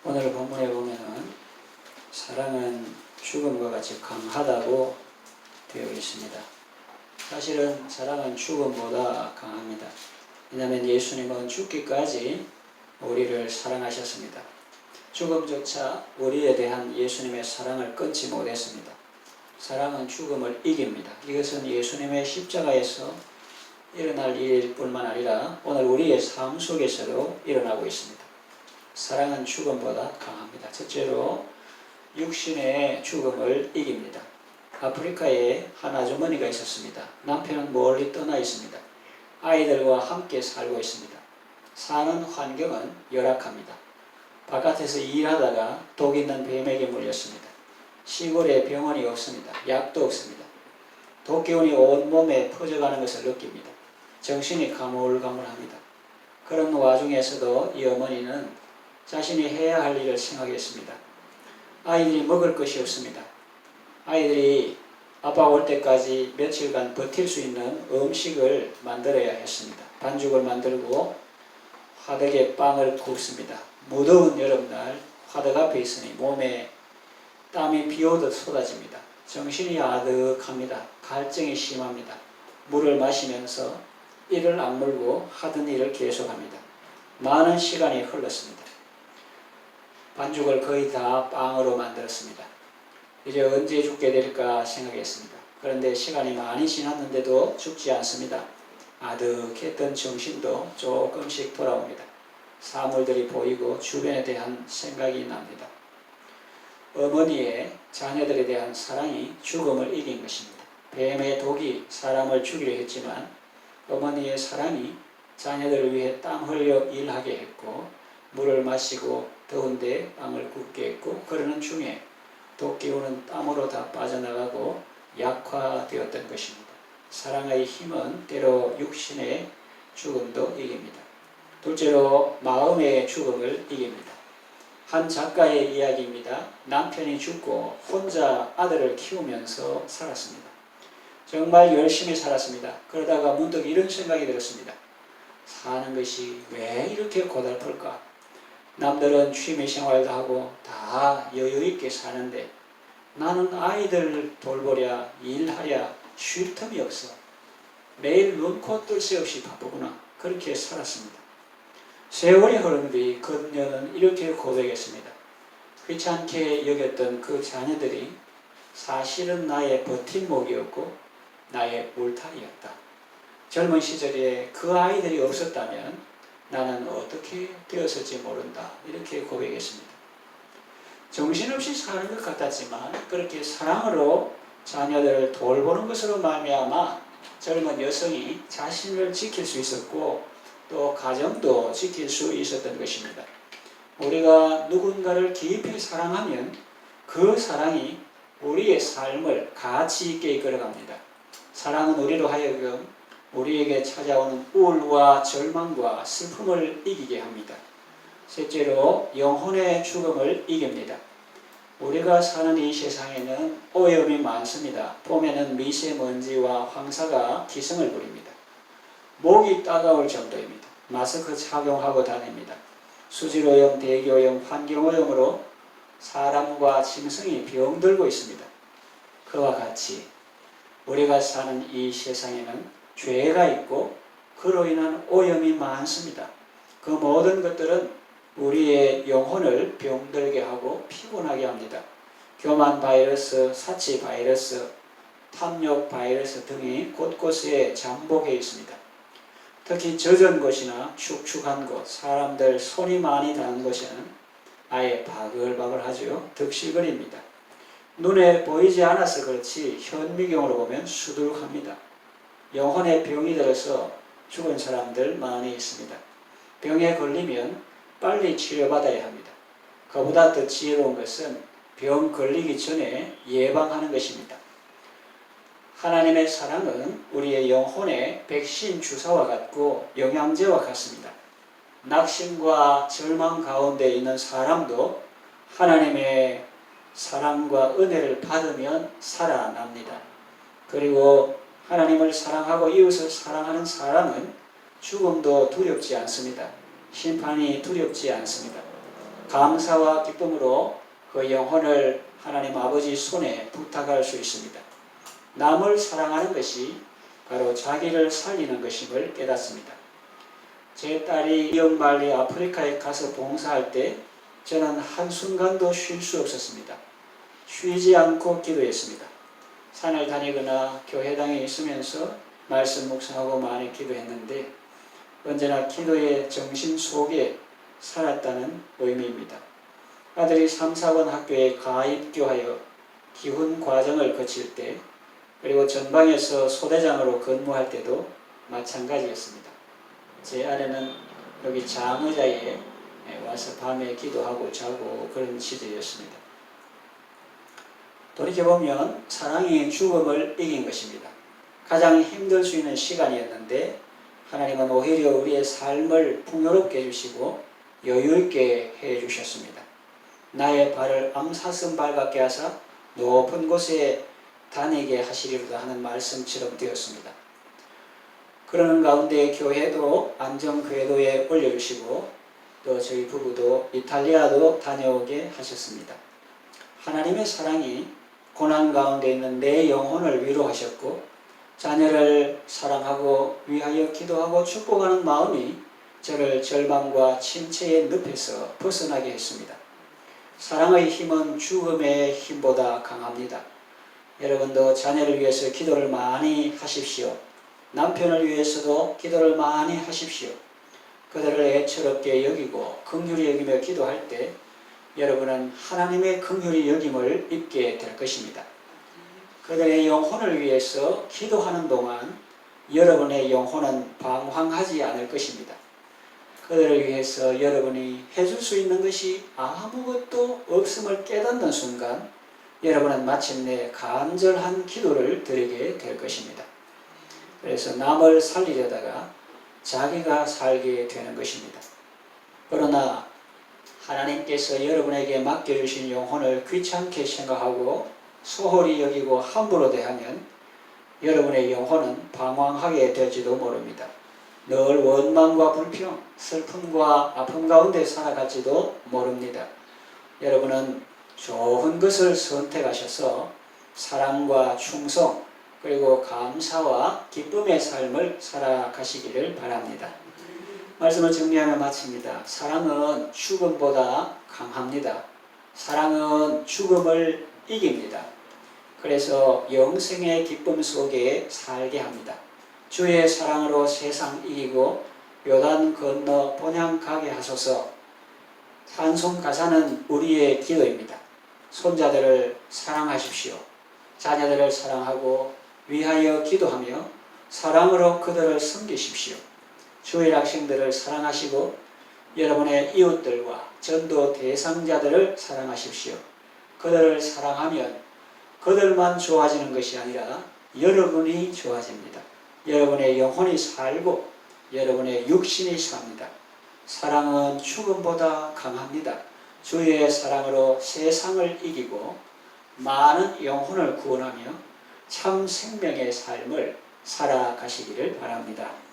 오늘 본문에 보면은 사랑은 죽음과 같이 강하다고 되어 있습니다. 사실은 사랑은 죽음보다 강합니다. 왜냐하면 예수님은 죽기까지 우리를 사랑하셨습니다. 죽음조차 우리에 대한 예수님의 사랑을 끊지 못했습니다. 사랑은 죽음을 이깁니다. 이것은 예수님의 십자가에서 일어날 일일 뿐만 아니라 오늘 우리의 삶 속에서도 일어나고 있습니다. 사랑은 죽음보다 강합니다. 첫째로 육신의 죽음을 이깁니다. 아프리카에 한 아주머니가 있었습니다. 남편은 멀리 떠나 있습니다. 아이들과 함께 살고 있습니다. 사는 환경은 열악합니다. 바깥에서 일하다가 독 있는 뱀에게 물렸습니다. 시골에 병원이 없습니다. 약도 없습니다. 독기운이 온몸에 퍼져가는 것을 느낍니다. 정신이 가물가물합니다. 그런 와중에서도 이 어머니는 자신이 해야 할 일을 생각했습니다. 아이들이 먹을 것이 없습니다. 아이들이 아빠 올 때까지 며칠간 버틸 수 있는 음식을 만들어야 했습니다. 반죽을 만들고 화덕에 빵을 굽습니다. 무더운 여름날 화덕 앞에 있으니 몸에 땀이 비오듯 쏟아집니다. 정신이 아득합니다. 갈증이 심합니다. 물을 마시면서 이를 악물고 하던 일을 계속합니다. 많은 시간이 흘렀습니다. 반죽을 거의 다 빵으로 만들었습니다. 이제 언제 죽게 될까 생각했습니다. 그런데 시간이 많이 지났는데도 죽지 않습니다. 아득했던 정신도 조금씩 돌아옵니다. 사물들이 보이고 주변에 대한 생각이 납니다. 어머니의 자녀들에 대한 사랑이 죽음을 이긴 것입니다. 뱀의 독이 사람을 죽이려 했지만 어머니의 사랑이 자녀들을 위해 땀 흘려 일하게 했고 물을 마시고 더운데 빵을 굽게 했고 그러는 중에 독기운은 땀으로 다 빠져나가고 약화되었던 것입니다. 사랑의 힘은 때로 육신의 죽음도 이깁니다. 둘째로 마음의 죽음을 이깁니다. 한 작가의 이야기입니다. 남편이 죽고 혼자 아들을 키우면서 살았습니다. 정말 열심히 살았습니다. 그러다가 문득 이런 생각이 들었습니다. 사는 것이 왜 이렇게 고달플까? 남들은 취미생활도 하고 다 여유있게 사는데 나는 아이들 돌보랴 일하랴 쉴 틈이 없어. 매일 눈코 뜰 새 없이 바쁘구나. 그렇게 살았습니다. 세월이 흐른 뒤 그녀는 이렇게 고백했습니다. 귀찮게 여겼던 그 자녀들이 사실은 나의 버팀목이었고 나의 울타리였다. 젊은 시절에 그 아이들이 없었다면 나는 어떻게 되었을지 모른다. 이렇게 고백했습니다. 정신없이 사는 것 같았지만 그렇게 사랑으로 자녀들을 돌보는 것으로 말미암아 젊은 여성이 자신을 지킬 수 있었고 또 가정도 지킬 수 있었던 것입니다. 우리가 누군가를 깊이 사랑하면 그 사랑이 우리의 삶을 가치 있게 이끌어갑니다. 사랑은 우리로 하여금 우리에게 찾아오는 우울과 절망과 슬픔을 이기게 합니다. 셋째로 영혼의 죽음을 이깁니다. 우리가 사는 이 세상에는 오염이 많습니다. 봄에는 미세먼지와 황사가 기승을 부립니다. 목이 따가울 정도입니다. 마스크 착용하고 다닙니다. 수질오염, 대기오염, 환경오염으로 사람과 짐승이 병들고 있습니다. 그와 같이 우리가 사는 이 세상에는 죄가 있고 그로 인한 오염이 많습니다. 그 모든 것들은 우리의 영혼을 병들게 하고 피곤하게 합니다. 교만 바이러스, 사치 바이러스, 탐욕 바이러스 등이 곳곳에 잠복해 있습니다. 특히 젖은 곳이나 축축한 곳, 사람들 손이 많이 닿은 곳에는 아예 바글바글하죠. 득실거립니다. 눈에 보이지 않아서 그렇지 현미경으로 보면 수두룩합니다. 영혼의 병이 들어서 죽은 사람들 많이 있습니다. 병에 걸리면 빨리 치료받아야 합니다. 그보다 더 지혜로운 것은 병 걸리기 전에 예방하는 것입니다. 하나님의 사랑은 우리의 영혼의 백신 주사와 같고 영양제와 같습니다. 낙심과 절망 가운데 있는 사람도 하나님의 사랑과 은혜를 받으면 살아납니다. 그리고 하나님을 사랑하고 이웃을 사랑하는 사람은 죽음도 두렵지 않습니다. 심판이 두렵지 않습니다. 감사와 기쁨으로 그 영혼을 하나님 아버지 손에 부탁할 수 있습니다. 남을 사랑하는 것이 바로 자기를 살리는 것임을 깨닫습니다. 제 딸이 미얀마리 아프리카에 가서 봉사할 때 저는 한순간도 쉴 수 없었습니다. 쉬지 않고 기도했습니다. 산을 다니거나 교회당에 있으면서 말씀 묵상하고 많이 기도했는데 언제나 기도의 정신 속에 살았다는 의미입니다. 아들이 3, 4번 학교에 가입교하여 기훈 과정을 거칠 때 그리고 전방에서 소대장으로 근무할 때도 마찬가지였습니다. 제 아내는 여기 장의자에 와서 밤에 기도하고 자고 그런 시절이었습니다. 돌이켜보면 사랑이 죽음을 이긴 것입니다. 가장 힘들 수 있는 시간이었는데 하나님은 오히려 우리의 삶을 풍요롭게 해주시고 여유있게 해주셨습니다. 나의 발을 암사슴 발 같게 하사 높은 곳에 다니게 하시리로다 하는 말씀처럼 되었습니다. 그러는 가운데 교회도 안정궤도에 올려주시고 또 저희 부부도 이탈리아도 다녀오게 하셨습니다. 하나님의 사랑이 고난 가운데 있는 내 영혼을 위로하셨고 자녀를 사랑하고 위하여 기도하고 축복하는 마음이 저를 절망과 침체의 늪에서 벗어나게 했습니다. 사랑의 힘은 죽음의 힘보다 강합니다. 여러분도 자녀를 위해서 기도를 많이 하십시오. 남편을 위해서도 기도를 많이 하십시오. 그들을 애처롭게 여기고 긍휼히 여기며 기도할 때 여러분은 하나님의 긍휼히 여김을 입게 될 것입니다. 그들의 영혼을 위해서 기도하는 동안 여러분의 영혼은 방황하지 않을 것입니다. 그들을 위해서 여러분이 해줄 수 있는 것이 아무것도 없음을 깨닫는 순간 여러분은 마침내 간절한 기도를 드리게 될 것입니다. 그래서 남을 살리려다가 자기가 살게 되는 것입니다. 그러나 하나님께서 여러분에게 맡겨주신 영혼을 귀찮게 생각하고 소홀히 여기고 함부로 대하면 여러분의 영혼은 방황하게 될지도 모릅니다. 늘 원망과 불평, 슬픔과 아픔 가운데 살아갈지도 모릅니다. 여러분은 좋은 것을 선택하셔서 사랑과 충성 그리고 감사와 기쁨의 삶을 살아가시기를 바랍니다. 말씀을 정리하며 마칩니다. 사랑은 죽음보다 강합니다. 사랑은 죽음을 이깁니다. 그래서 영생의 기쁨 속에 살게 합니다. 주의 사랑으로 세상 이기고 요단 건너 본향 가게 하소서. 찬송 가사는 우리의 기도입니다. 손자들을 사랑하십시오. 자녀들을 사랑하고 위하여 기도하며 사랑으로 그들을 섬기십시오. 주일 학생들을 사랑하시고 여러분의 이웃들과 전도 대상자들을 사랑하십시오. 그들을 사랑하면 그들만 좋아지는 것이 아니라 여러분이 좋아집니다. 여러분의 영혼이 살고 여러분의 육신이 삽니다. 사랑은 죽음보다 강합니다. 주의 사랑으로 세상을 이기고 많은 영혼을 구원하며 참 생명의 삶을 살아가시기를 바랍니다.